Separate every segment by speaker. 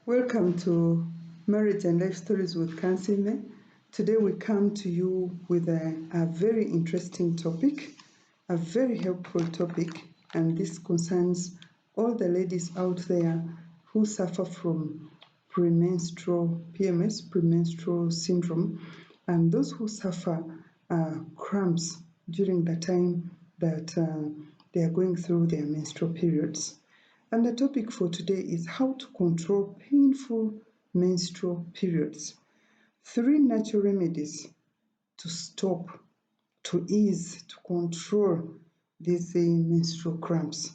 Speaker 1: Welcome to Marriage and Life Stories with Kansiime. Today we come to you with a very interesting topic, a very helpful topic, and this concerns all the ladies out there who suffer from premenstrual PMS, premenstrual syndrome, and those who suffer cramps during the time that they are going through their menstrual periods. And the topic for today is how to control painful menstrual periods. 3 natural remedies to stop, to ease, to control these menstrual cramps.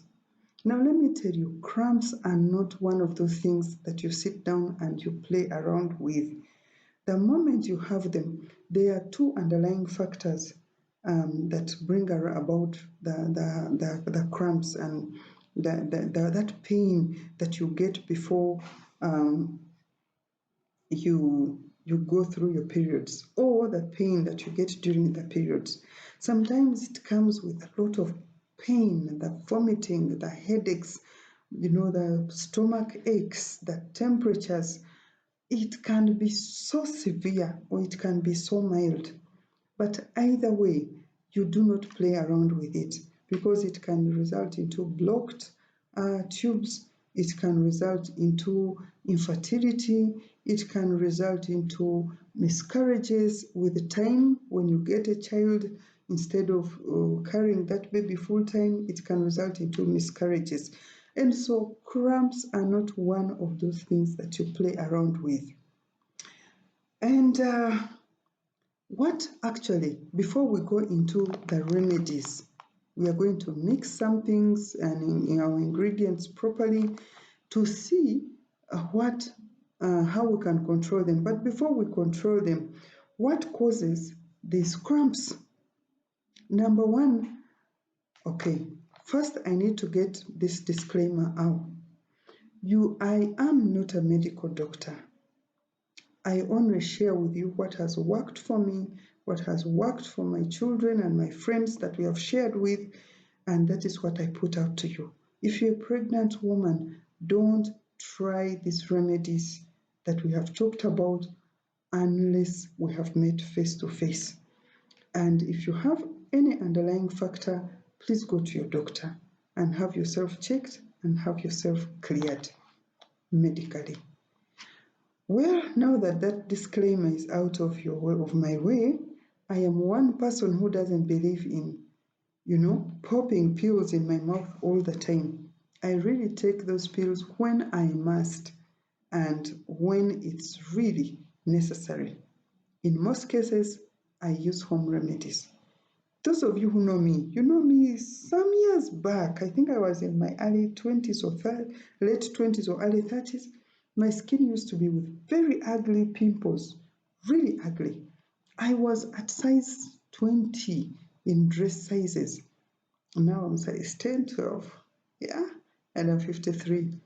Speaker 1: Now, let me tell you, cramps are not one of those things that you sit down and you play around with. The moment you have them, there are 2 underlying factors that bring about the cramps and that pain that you get before you go through your periods, or the pain that you get during the periods. Sometimes it comes with a lot of pain, the vomiting, the headaches, the stomach aches, the temperatures. It can be so severe or it can be so mild. But either way, you do not play around with it because it can result into blocked tubes, it can result into infertility, it can result into miscarriages with time. When you get a child, instead of carrying that baby full time, it can result into miscarriages. And so cramps are not one of those things that you play around with. And what actually, before we go into the remedies, we are going to mix some things and in our ingredients properly to see how we can control them. But before we control them, what causes these cramps? Number one, okay, first I need to get this disclaimer out. I am not a medical doctor. I only share with you what has worked for me, what has worked for my children and my friends that we have shared with, and that is what I put out to you. If you're a pregnant woman, don't try these remedies that we have talked about unless we have met face to face. And if you have any underlying factor, please go to your doctor and have yourself checked and have yourself cleared medically. Well, now that that disclaimer is out of my way, I am one person who doesn't believe in, popping pills in my mouth all the time. I really take those pills when I must and when it's really necessary. In most cases, I use home remedies. Those of you who know me, you know me some years back. I think I was in my early 20s or late 20s or early 30s. My skin used to be with very ugly pimples, really ugly. I was at size 20 in dress sizes. Now I'm size 10, 12. Yeah, and I'm 53.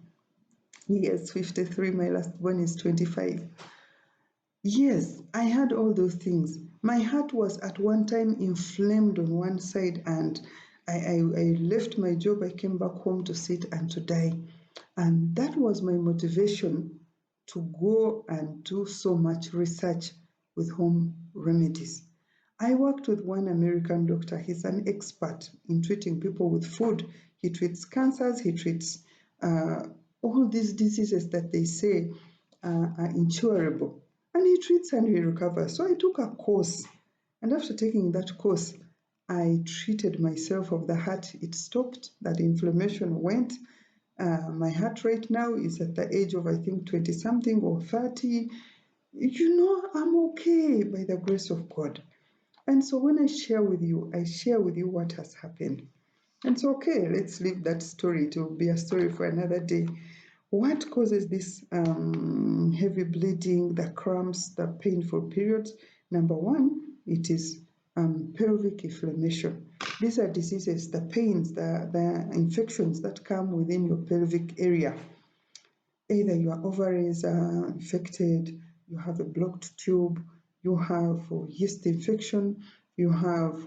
Speaker 1: Yes, 53. My last one is 25. Yes, I had all those things. My heart was at one time inflamed on one side, and I left my job. I came back home to sit and to die. And that was my motivation to go and do so much research with home remedies. I worked with one American doctor. He's an expert in treating people with food. He treats cancers, he treats all these diseases that they say are incurable. And he treats and he recovers. So I took a course. And after taking that course, I treated myself of the heart. It stopped, that inflammation went. My heart rate now is at the age of, I think, 20 something or 30. I'm okay by the grace of God. And so when I share with you what has happened. And so, okay, let's leave that story. It will be a story for another day. What causes this heavy bleeding, the cramps, the painful periods? Number one, it is pelvic inflammation. These are diseases, the pains, the infections that come within your pelvic area. Either your ovaries are infected, you have a blocked tube, you have yeast infection, you have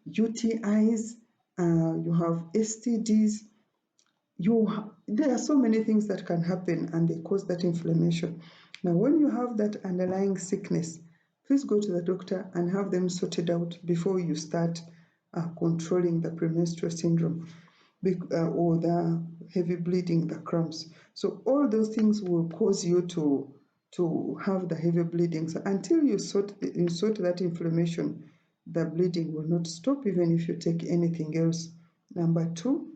Speaker 1: UTIs, you have STDs. there are so many things that can happen and they cause that inflammation. Now, when you have that underlying sickness, please go to the doctor and have them sorted out before you start controlling the premenstrual syndrome or the heavy bleeding, the cramps. So all those things will cause you to have the heavy bleeding. So until you sort that inflammation, the bleeding will not stop even if you take anything else. Number two,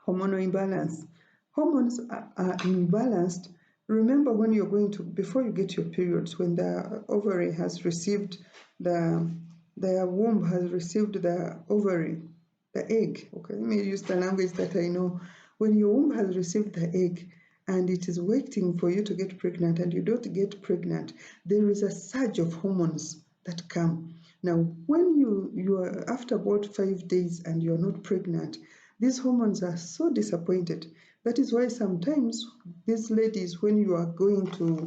Speaker 1: hormonal imbalance. Hormones are imbalanced. Remember when you're going to, before you get your periods, when the ovary has received the womb has received the ovary, the egg. Okay, let me use the language that I know. When your womb has received the egg and it is waiting for you to get pregnant and you don't get pregnant, there is a surge of hormones that come. Now, when you are after about 5 days and you're not pregnant, these hormones are so disappointed. That is why sometimes these ladies, when you are going to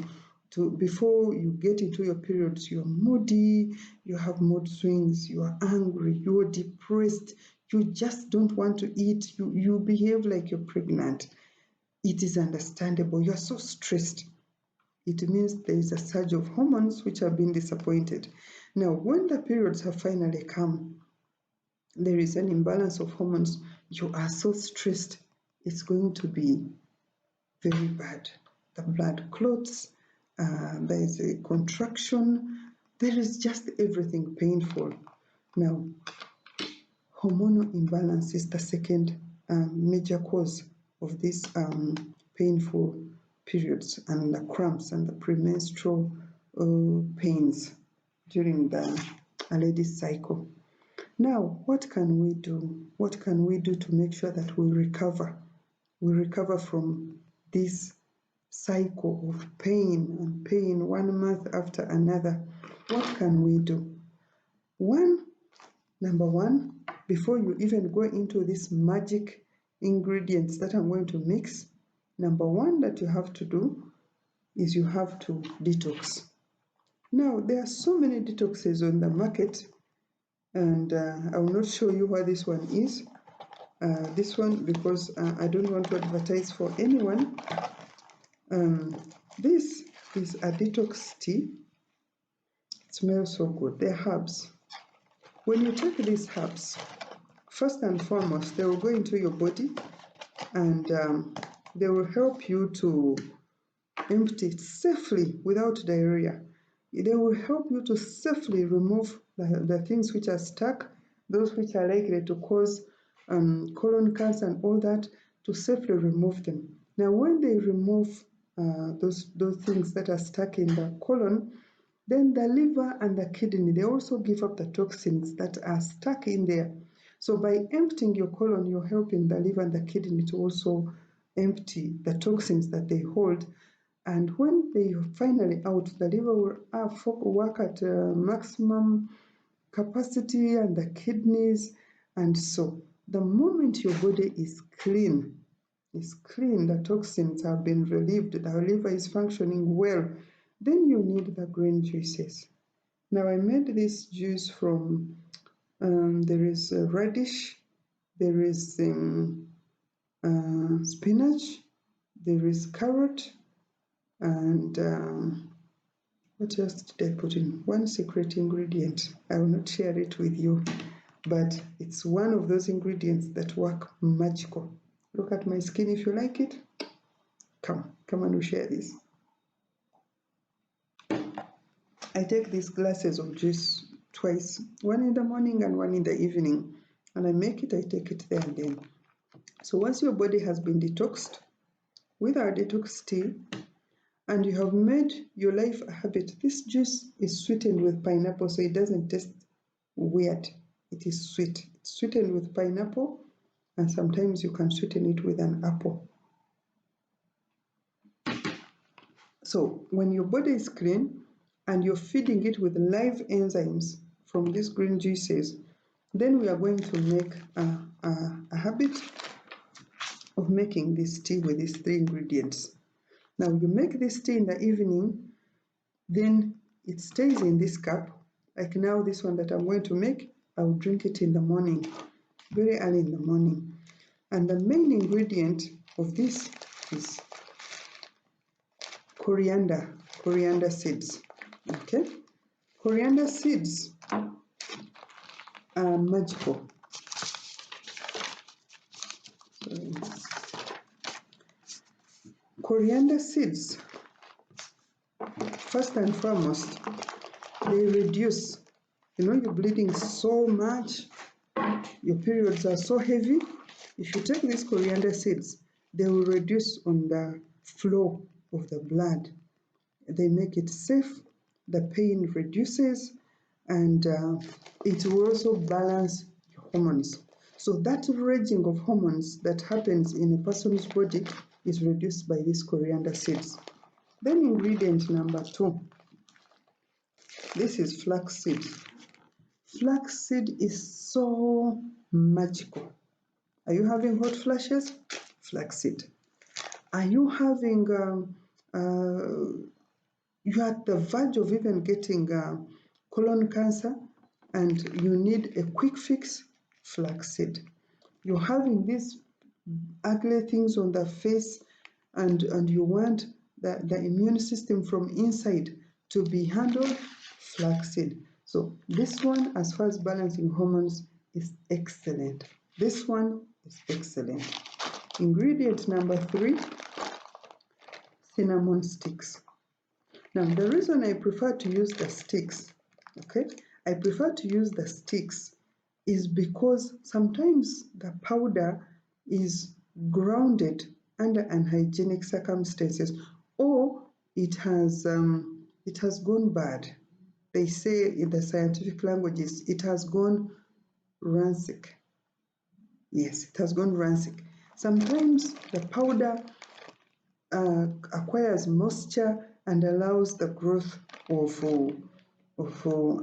Speaker 1: before you get into your periods, you're moody, you have mood swings, you are angry, you're depressed, you just don't want to eat, you behave like you're pregnant. It is understandable. You're so stressed. It means there is a surge of hormones which have been disappointed. Now, when the periods have finally come, there is an imbalance of hormones. You are so stressed. It's going to be very bad. The blood clots, there is a contraction, there is just everything painful. Now, hormonal imbalance is the second major cause of these painful periods and the cramps and the premenstrual pains during a lady's cycle. Now, what can we do? What can we do to make sure that we recover? We recover from this cycle of pain and pain 1 month after another. What can we do? Number one, before you even go into these magic ingredients that I'm going to mix, number one that you have to do is you have to detox. Now, there are so many detoxes on the market, and I will not show you what this one is. This one, because I don't want to advertise for anyone. This is a detox tea. It smells so good. They're herbs. When you take these herbs, first and foremost, they will go into your body and they will help you to empty it safely without diarrhea. They will help you to safely remove the things which are stuck, those which are likely to cause colon cancer and all that, to safely remove them. Now, when they remove those things that are stuck in the colon, then the liver and the kidney, they also give up the toxins that are stuck in there. So by emptying your colon, you're helping the liver and the kidney to also empty the toxins that they hold. And when they are finally out, the liver will work at maximum capacity and the kidneys. And so the moment your body is clean, the toxins have been relieved, the liver is functioning well, then you need the green juices. Now I made this juice from, there is radish, there is spinach, there is carrot, and what else did I put in? One secret ingredient. I will not share it with you, but it's one of those ingredients that work magical. Look at my skin if you like it. Come and we'll share this. I take these glasses of juice twice, one in the morning and one in the evening, and I take it there and then. So once your body has been detoxed with our detox tea, and you have made your life a habit, this juice is sweetened with pineapple, so it doesn't taste weird. It is sweet. It's sweetened with pineapple, and sometimes you can sweeten it with an apple. So when your body is clean and you're feeding it with live enzymes from these green juices, then we are going to make a habit of making this tea with these 3 ingredients. Now you make this tea in the evening, then it stays in this cup. Like now this one that I'm going to make, I will drink it in the morning, very early in the morning. And the main ingredient of this is coriander seeds. Okay, coriander seeds are magical. Coriander seeds, first and foremost, they reduce. You know, you're bleeding so much, your periods are so heavy. If you take these coriander seeds, they will reduce on the flow of the blood. They make it safe, the pain reduces, and it will also balance your hormones. So that raging of hormones that happens in a person's body is reduced by these coriander seeds. Then ingredient number 2, this is flaxseed. Flaxseed is so magical. Are you having hot flashes? Flaxseed. Are you having you're at the verge of even getting colon cancer and you need a quick fix? Flaxseed. You're having these ugly things on the face and you want the immune system from inside to be handled? Flaxseed. So this one, as far as balancing hormones, is excellent. This one is excellent. Ingredient number 3, cinnamon sticks. Now, the reason I prefer to use the sticks, okay, I prefer to use the sticks is because sometimes the powder is grounded under unhygienic circumstances, or it has gone bad. They say in the scientific languages, it has gone rancid. Yes, it has gone rancid. Sometimes the powder acquires moisture and allows the growth of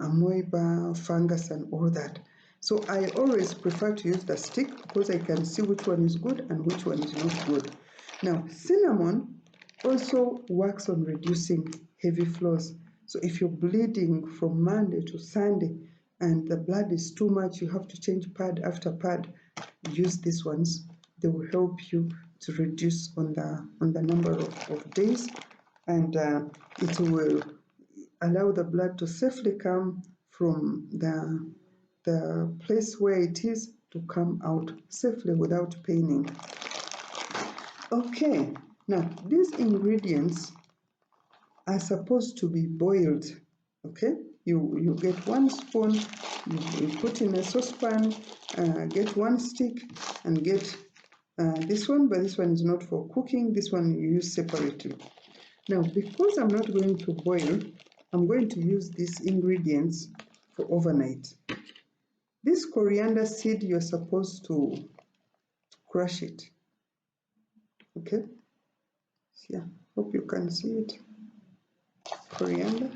Speaker 1: amoeba, fungus, and all that. So I always prefer to use the stick because I can see which one is good and which one is not good. Now, cinnamon also works on reducing heavy flows. So if you're bleeding from Monday to Sunday and the blood is too much, you have to change pad after pad, use these ones. They will help you to reduce on the number of days, and it will allow the blood to safely come from the place where it is to come out safely without paining. Okay, now these ingredients are supposed to be boiled. Okay, you get 1 spoon, you put in a saucepan, get 1 stick, and get this one, but this one is not for cooking. This one you use separately. Now, because I'm not going to boil, I'm going to use these ingredients for overnight. This coriander seed, you're supposed to crush it. Okay? Yeah, hope you can see it. Coriander.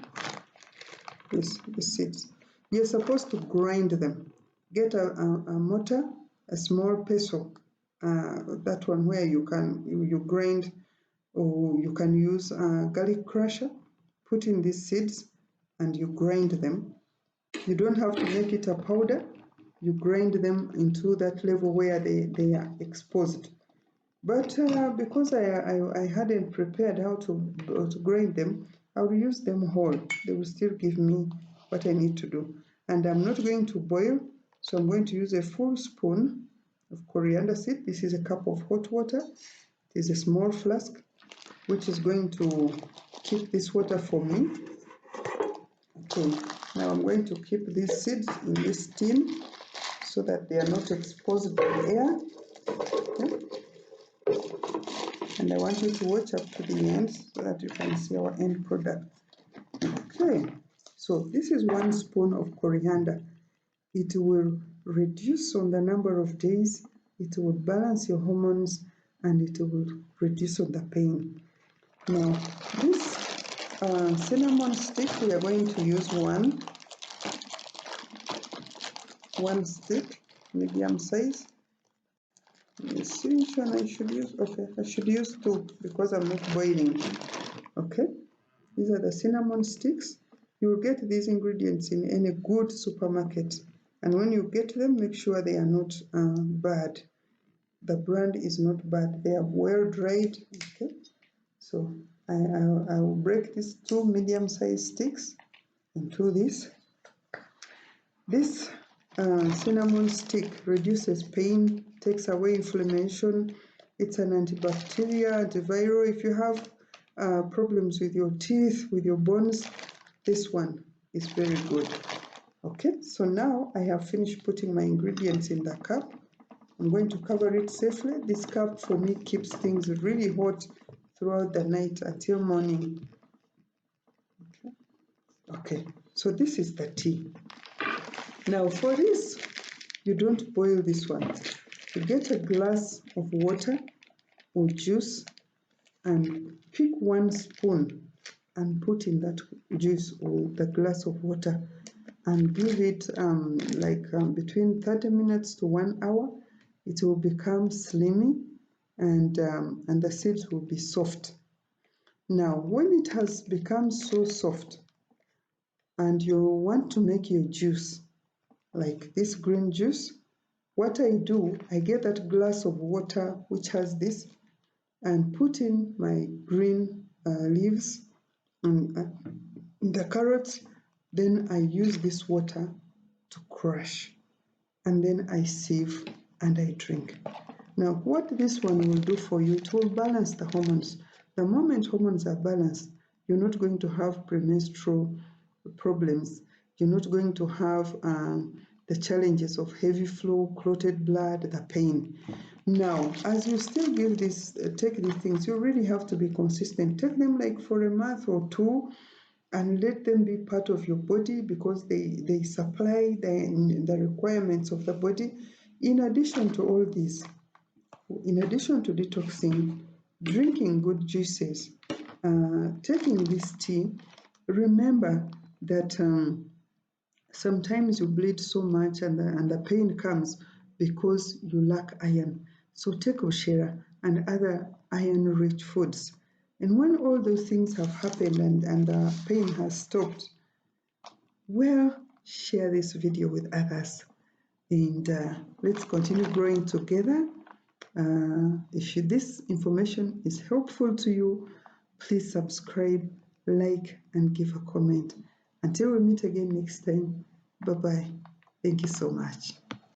Speaker 1: Yes, the seeds. You're supposed to grind them. Get a mortar, a small pestle, that one where you grind, or you can use a garlic crusher. Put in these seeds and you grind them. You don't have to make it a powder. You grind them into that level where they are exposed. But because I hadn't prepared how to grind them, I will use them whole. They will still give me what I need to do. And I'm not going to boil, so I'm going to use a full spoon of coriander seed. This is a cup of hot water. It is a small flask, which is going to keep this water for me. Okay, now I'm going to keep these seeds in this tin so that they are not exposed to the air. Okay. And I want you to watch up to the end so that you can see our end product. Okay, so this is 1 spoon of coriander. It will reduce on the number of days, it will balance your hormones, and it will reduce on the pain. Now, this cinnamon stick, we are going to use one stick, medium size. Let me see which one I should use. Okay, I should use 2 because I'm not boiling. Okay, these are the cinnamon sticks. You will get these ingredients in any good supermarket, and when you get them, make sure they are not bad. the brand is not bad. They are well dried. Okay, so I will break these 2 medium-sized sticks into this. This cinnamon stick reduces pain, takes away inflammation. It's an antibacterial, antiviral. If you have problems with your teeth, with your bones, this one is very good. Okay, so now I have finished putting my ingredients in the cup. I'm going to cover it safely. This cup for me keeps things really hot throughout the night until morning. Okay, so this is the tea. Now for this, you don't boil this one. You get a glass of water or juice and pick 1 spoon and put in that juice or the glass of water and give it between 30 minutes to 1 hour. It will become slimy and the seeds will be soft. Now, when it has become so soft and you want to make your juice, like this green juice, what I do, I get that glass of water which has this and put in my green leaves and the carrots. Then I use this water to crush and then I sieve and I drink. Now, what this one will do for you, it will balance the hormones. The moment hormones are balanced, you're not going to have premenstrual problems. You're not going to have the challenges of heavy flow, clotted blood, the pain. Now, as you still give this, take these things, you really have to be consistent. Take them like for a month or 2 and let them be part of your body because they supply the requirements of the body. In addition to all this, in addition to detoxing, drinking good juices, taking this tea, remember that sometimes you bleed so much and the pain comes because you lack iron. So take Oshera and other iron-rich foods. And when all those things have happened and the pain has stopped, well, share this video with others. And let's continue growing together. If this information is helpful to you, please subscribe, like, and give a comment. Until we meet again next time, bye-bye. Thank you so much.